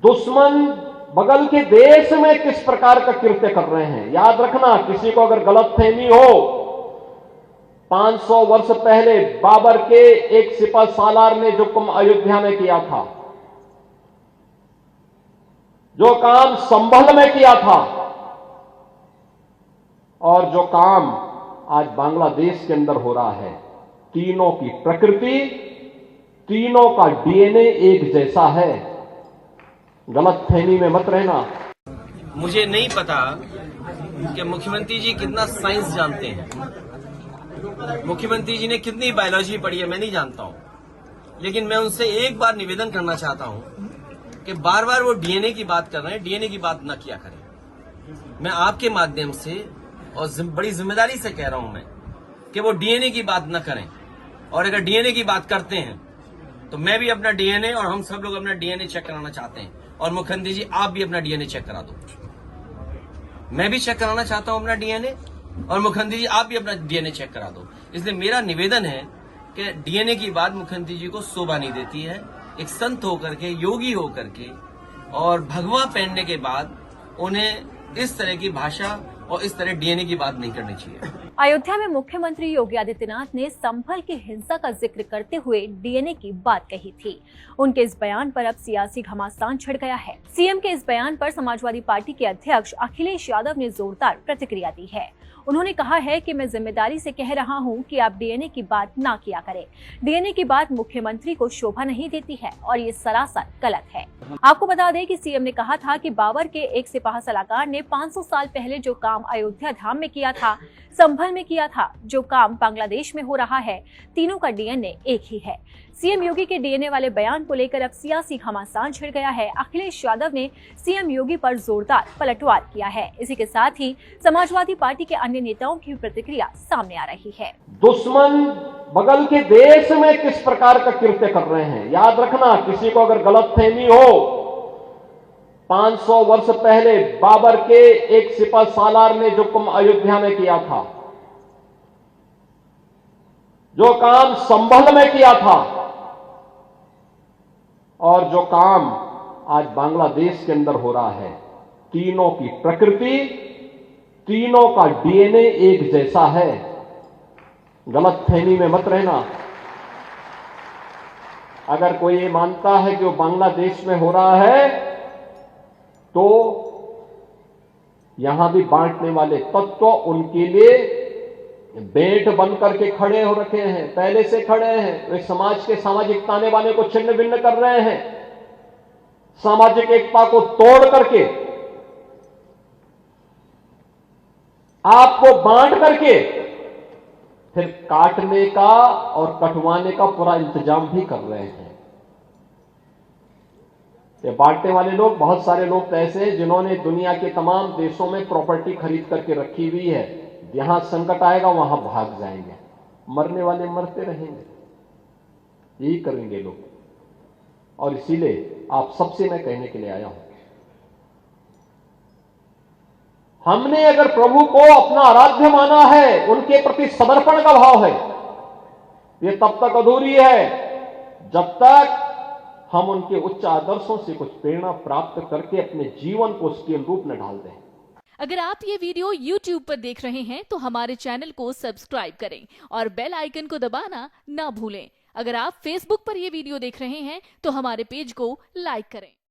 दुश्मन बगल के देश में किस प्रकार का कृत्य कर रहे हैं। याद रखना, किसी को अगर गलतफहमी हो, 500 वर्ष पहले बाबर के एक सिपह सालार ने जो काम अयोध्या में किया था, जो काम संभल में किया था, और जो काम आज बांग्लादेश के अंदर हो रहा है, तीनों की प्रकृति, तीनों का डीएनए एक जैसा है। गलतफहमी में मत रहना। मुझे नहीं पता कि मुख्यमंत्री जी कितना साइंस जानते हैं, मुख्यमंत्री जी ने कितनी बायोलॉजी पढ़ी है, मैं नहीं जानता हूं। लेकिन मैं उनसे एक बार निवेदन करना चाहता हूं कि बार बार वो डीएनए की बात कर रहे हैं, डीएनए की बात न किया करें। मैं आपके माध्यम से और बड़ी जिम्मेदारी से कह रहा हूं मैं कि वो डीएनए की बात न करें, और अगर डीएनए की बात करते हैं तो मैं भी अपना डीएनए और हम सब लोग अपना डीएनए चेक कराना चाहते हैं। और मुख्यमंत्री जी, आप भी अपना डीएनए चेक करा दो। मैं भी चेक कराना चाहता हूं अपना डीएनए, और मुख्यमंत्री जी आप भी अपना डीएनए चेक करा दो। इसलिए मेरा निवेदन है कि डीएनए की बात मुख्यमंत्री जी को शोभा नहीं देती है। एक संत होकर के, योगी होकर के और भगवा पहनने के बाद उन्हें इस तरह की भाषा और इस तरह डीएनए की बात नहीं करनी चाहिए। अयोध्या में मुख्यमंत्री योगी आदित्यनाथ ने संभल की हिंसा का जिक्र करते हुए डीएनए की बात कही थी। उनके इस बयान पर अब सियासी घमासान छिड़ गया है। सीएम के इस बयान पर समाजवादी पार्टी के अध्यक्ष अखिलेश यादव ने जोरदार प्रतिक्रिया दी है। उन्होंने कहा है कि मैं जिम्मेदारी से कह रहा हूं कि आप डीएनए की बात ना किया करें। डीएनए की बात मुख्यमंत्री को शोभा नहीं देती है और ये सरासर गलत है। आपको बता दें कि सीएम ने कहा था कि बाबर के एक सिपाह सलाहकार ने 500 साल पहले जो काम अयोध्या धाम में किया था, संभल में किया था, जो काम बांग्लादेश में हो रहा है, तीनों का डीएनए एक ही है। सीएम योगी के डीएनए वाले बयान को लेकर अब सियासी घमासान छिड़ गया है। अखिलेश यादव ने सीएम योगी पर जोरदार पलटवार किया है। इसी के साथ ही समाजवादी पार्टी के अन्य नेताओं की प्रतिक्रिया सामने आ रही है। दुश्मन बगल के देश में किस प्रकार का कृत्य कर रहे हैं। याद रखना, किसी को अगर गलतफहमी हो, 500 वर्ष पहले बाबर के एक सिपह सालार ने जो काम अयोध्या में किया था, जो काम संभल में किया था, और जो काम आज बांग्लादेश के अंदर हो रहा है, तीनों की प्रकृति, तीनों का डीएनए एक जैसा है। गलतफहमी में मत रहना। अगर कोई ये मानता है कि वो बांग्लादेश में हो रहा है, तो यहां भी बांटने वाले तत्व उनके लिए बेट बन करके खड़े हो रखे हैं, पहले से खड़े हैं। वे समाज के सामाजिक ताने बाने को छिन्न भिन्न कर रहे हैं, सामाजिक एकता को तोड़ करके, आपको बांट करके फिर काटने का और कटवाने का पूरा इंतजाम भी कर रहे हैं। ये बांटने वाले लोग, बहुत सारे लोग तो ऐसे हैं जिन्होंने दुनिया के तमाम देशों में प्रॉपर्टी खरीद करके रखी हुई है। यहां संकट आएगा वहां भाग जाएंगे, मरने वाले मरते रहेंगे, यही करेंगे लोग। और इसीलिए आप सबसे मैं कहने के लिए आया हूं, हमने अगर प्रभु को अपना आराध्य माना है, उनके प्रति समर्पण का भाव है, ये तब तक अधूरी है जब तक हम उनके उच्च आदर्शों से कुछ प्रेरणा प्राप्त करके अपने जीवन को उसके रूप में ढाल दें। अगर आप ये वीडियो YouTube पर देख रहे हैं तो हमारे चैनल को सब्सक्राइब करें और बेल आइकन को दबाना ना भूलें। अगर आप Facebook पर ये वीडियो देख रहे हैं तो हमारे पेज को लाइक करें।